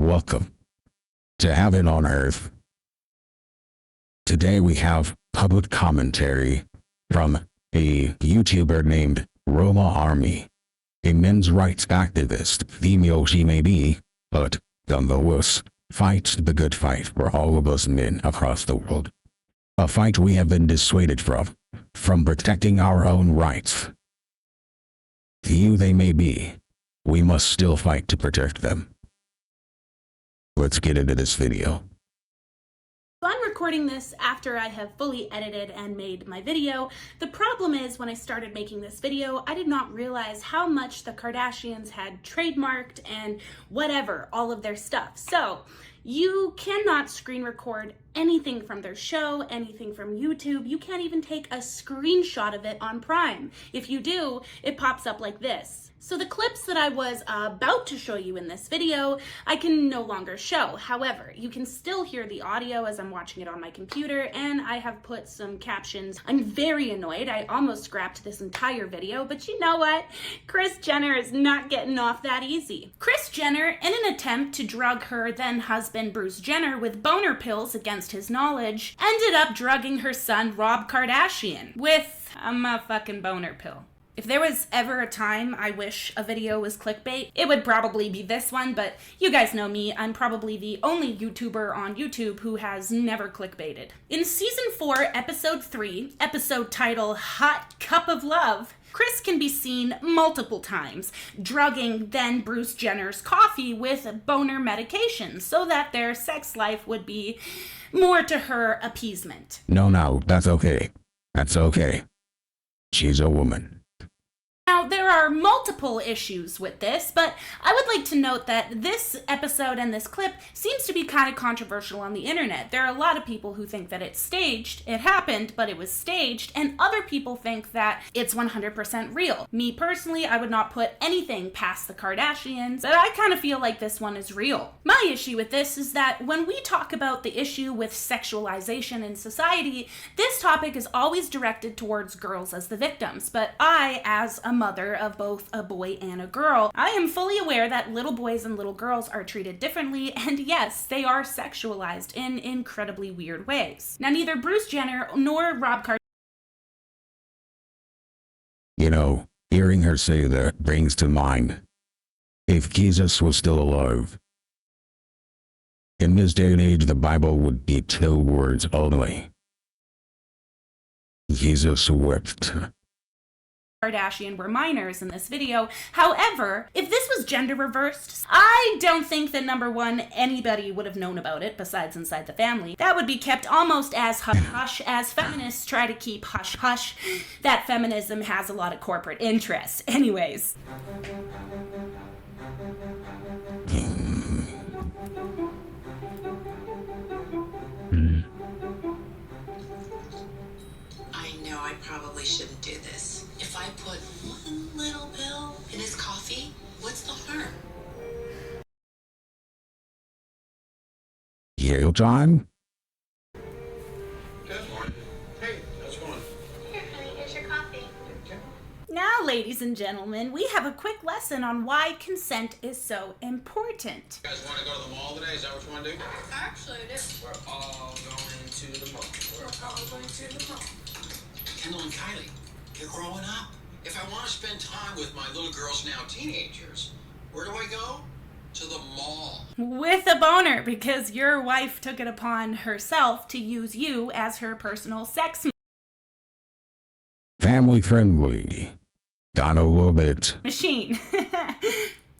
Welcome to Heaven on Earth. Today we have public commentary from a YouTuber named Roma Army, a men's rights activist, female she may be, but nonetheless fights the good fight for all of us men across the world. A fight we have been dissuaded from protecting our own rights. Few they may be, we must still fight to protect them. Let's get into this video. So I'm recording this after I have fully edited and made my video. The problem is when I started making this video, I did not realize how much the Kardashians had trademarked and whatever, all of their stuff. So you cannot screen record anything from their show, anything from YouTube. You can't even take a screenshot of it on Prime. If you do, it pops up like this. So the clips that I was about to show you in this video, I can no longer show. However, you can still hear the audio as I'm watching it on my computer, and I have put some captions. I'm very annoyed. I almost scrapped this entire video, but you know what? Kris Jenner is not getting off that easy. Kris Jenner, in an attempt to drug her then husband Bruce Jenner with boner pills against his knowledge, ended up drugging her son Rob Kardashian with a motherfucking boner pill. If there was ever a time I wish a video was clickbait, it would probably be this one, but you guys know me, I'm probably the only YouTuber on YouTube who has never clickbaited. In season 4, episode 3, episode title Hot Cup of Love, Kris can be seen multiple times drugging then Bruce Jenner's coffee with boner medication so that their sex life would be more to her appeasement. No, that's okay. That's okay. She's a woman. Now, there are multiple issues with this, but I would like to note that this episode and this clip seems to be kind of controversial on the internet. There are a lot of people who think that it's staged, it happened, but it was staged, and other people think that it's 100% real. Me personally, I would not put anything past the Kardashians, but I kind of feel like this one is real. My issue with this is that when we talk about the issue with sexualization in society, this topic is always directed towards girls as the victims, but I, as a mother of both a boy and a girl, I am fully aware that little boys and little girls are treated differently, and yes, they are sexualized in incredibly weird ways. Now, neither Bruce Jenner nor Rob Kardashian. You know, hearing her say that brings to mind, if Jesus was still alive. In this day and age, the Bible would be 2 words only. Jesus wept. Kardashian were minors in this video. However, if this was gender reversed, I don't think that number one, anybody would have known about it besides inside the family. That would be kept almost as hush-hush as feminists try to keep hush-hush. That feminism has a lot of corporate interests. Anyways. I know I probably shouldn't do this. If I put one little pill in his coffee, what's the harm? Jail time? Good morning. Hey, how's it going? Here, honey, here's your coffee. Now, ladies and gentlemen, we have a quick lesson on why consent is so important. You guys want to go to the mall today? Is that what you want to do? Actually, I do. We're all going to the mall. We're all going to the mall. Kendall and Kylie, you're growing up. If I want to spend time with my little girls, now teenagers, where do I go? To the mall. With a boner, because your wife took it upon herself to use you as her personal sex Family friendly. Gotta love it. machine.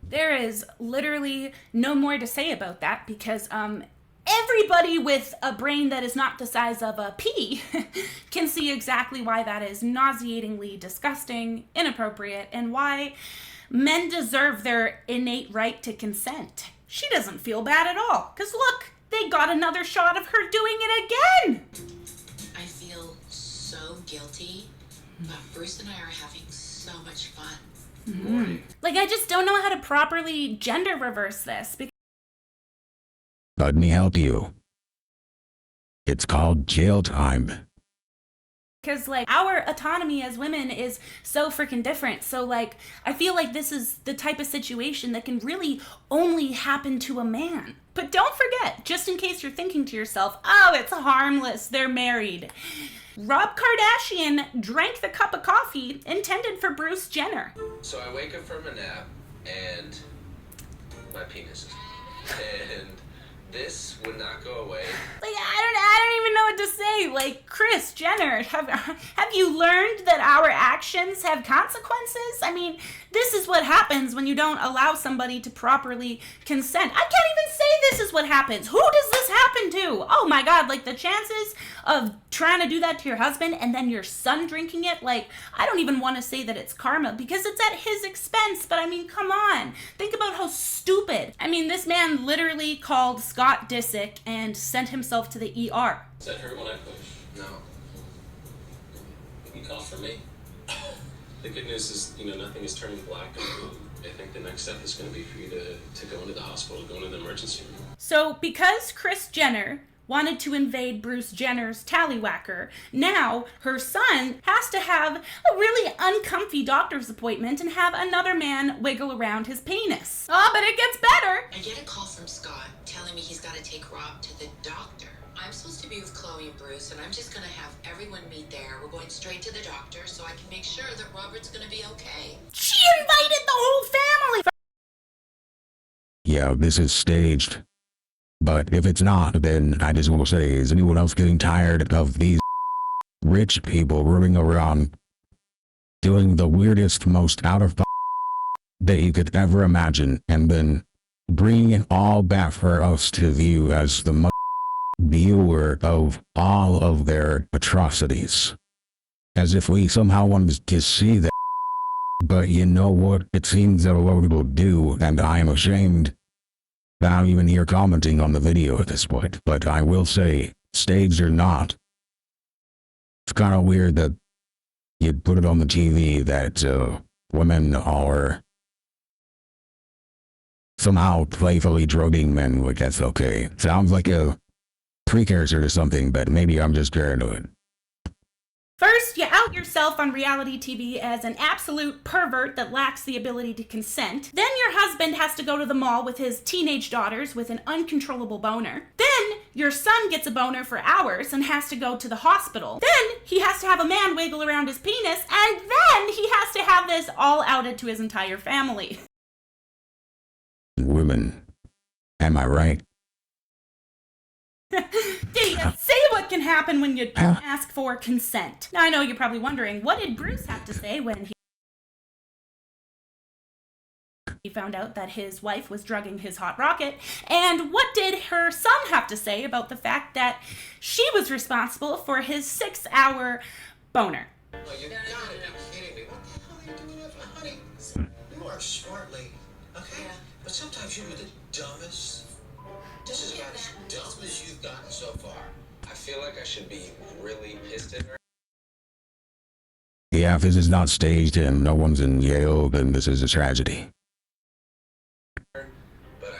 There is literally no more to say about that because everybody with a brain that is not the size of a pea can see exactly why that is nauseatingly disgusting, inappropriate, and why men deserve their innate right to consent. She doesn't feel bad at all, because look, they got another shot of her doing it again! I feel so guilty, but Bruce and I are having so much fun. Like, I just don't know how to properly gender reverse this. Let me help you. It's called jail time. Because, like, our autonomy as women is so freaking different. So, like, I feel like this is the type of situation that can really only happen to a man. But don't forget, just in case you're thinking to yourself, oh, it's harmless, they're married. Rob Kardashian drank the cup of coffee intended for Bruce Jenner. So I wake up from a nap, and my penis is... And this would not go away. Like, I don't even know what to say. Like, Kris Jenner, have you learned that our actions have consequences? I mean, this is what happens when you don't allow somebody to properly consent. I can't even say this is what happens. Who does this happen to? Oh my God, like the chances of trying to do that to your husband and then your son drinking it, like, I don't even want to say that it's karma because it's at his expense, but I mean, come on. Think about how stupid. I mean, this man literally called Scott Disick and sent himself to the ER. Does that hurt when I push? No. You call for me? The good news is, nothing is turning black and blue. I think the next step is going to be for you to go into the hospital, go into the emergency room. So because Kris Jenner wanted to invade Bruce Jenner's tallywhacker, now her son has to have a really uncomfy doctor's appointment and have another man wiggle around his penis. Oh, but it gets better. I get a call from Scott telling me he's got to take Rob to the doctor. I'm supposed to be with Chloe and Bruce, and I'm just going to have everyone meet there. We're going straight to the doctor so I can make sure that Robert's going to be okay. She invited the whole family. Yeah, this is staged. But if it's not, then I just will say, is anyone else getting tired of these rich people running around doing the weirdest, most out of that you could ever imagine, and then bringing it all back for us to view as the viewer of all of their atrocities? As if we somehow wanted to see that. But you know what? It seems that a lot of people do, and I am ashamed that I'm even here commenting on the video at this point. But I will say, staged or not, it's kind of weird that you'd put it on the TV that women are somehow playfully drugging men. Like, that's okay. Sounds like a precursor to something, but maybe I'm just paranoid. First, you out yourself on reality TV as an absolute pervert that lacks the ability to consent. Then your husband has to go to the mall with his teenage daughters with an uncontrollable boner. Then your son gets a boner for hours and has to go to the hospital. Then he has to have a man wiggle around his penis, and then he has to have this all outed to his entire family. Women, am I right? Say what can happen when you don't ask for consent. Now, I know you're probably wondering, what did Bruce have to say when he found out that his wife was drugging his hot rocket? And what did her son have to say about the fact that she was responsible for his 6-hour boner? Oh, you gotta be kidding me. What the hell are you doing that for, honey? You are a smart lady, okay? Yeah. But sometimes you're the dumbest. This is about as dumb as you've gotten so far. I feel like I should be really pissed at her. Yeah, if this is not staged and no one's in Yale, then this is a tragedy. But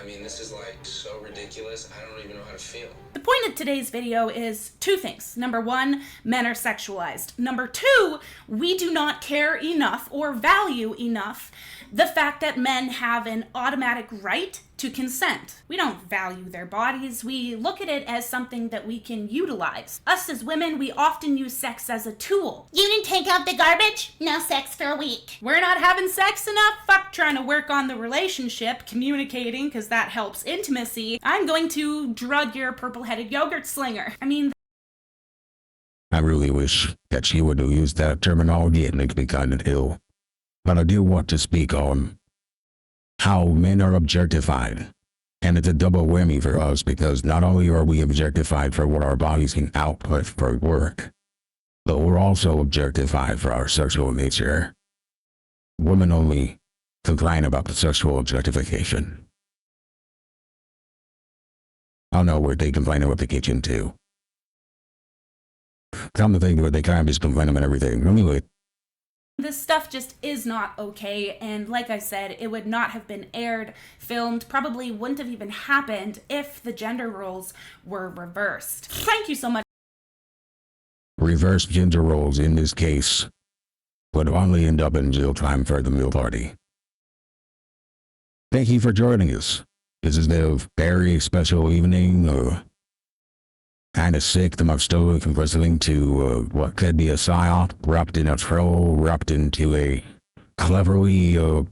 I mean, this is like so ridiculous, I don't even know how to feel. The point of today's video is two things. Number one, men are sexualized. Number two, we do not care enough or value enough the fact that men have an automatic right to consent. We don't value their bodies. We look at it as something that we can utilize. Us as women, we often use sex as a tool. You didn't take out the garbage? No sex for a week. We're not having sex enough? Fuck trying to work on the relationship, communicating, because that helps intimacy. I'm going to drug your purple-headed yogurt slinger. I mean, I really wish that she would have used that terminology. It makes me kind of ill. But I do want to speak on how men are objectified. And it's a double whammy for us, because not only are we objectified for what our bodies can output for work, but we're also objectified for our sexual nature. Women only complain about the sexual objectification. I don't know where they complain about the kitchen too. Come to think of it, they kind of just complain about everything. Anyway. this stuff just is not okay, and like I said, it would not have been aired, filmed, probably wouldn't have even happened if the gender roles were reversed. Thank you so much reverse gender roles in this case would only end up in jail time for the meal party. Thank you for joining us. This is a very special evening. Kind of sick to my stomach of listening to what could be a psyop wrapped in a troll, wrapped into a cleverly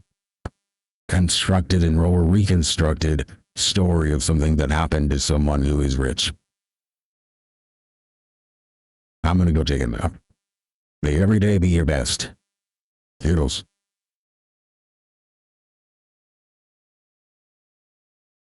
constructed and or reconstructed story of something that happened to someone who is rich. I'm gonna go take a nap. May every day be your best. Toodles.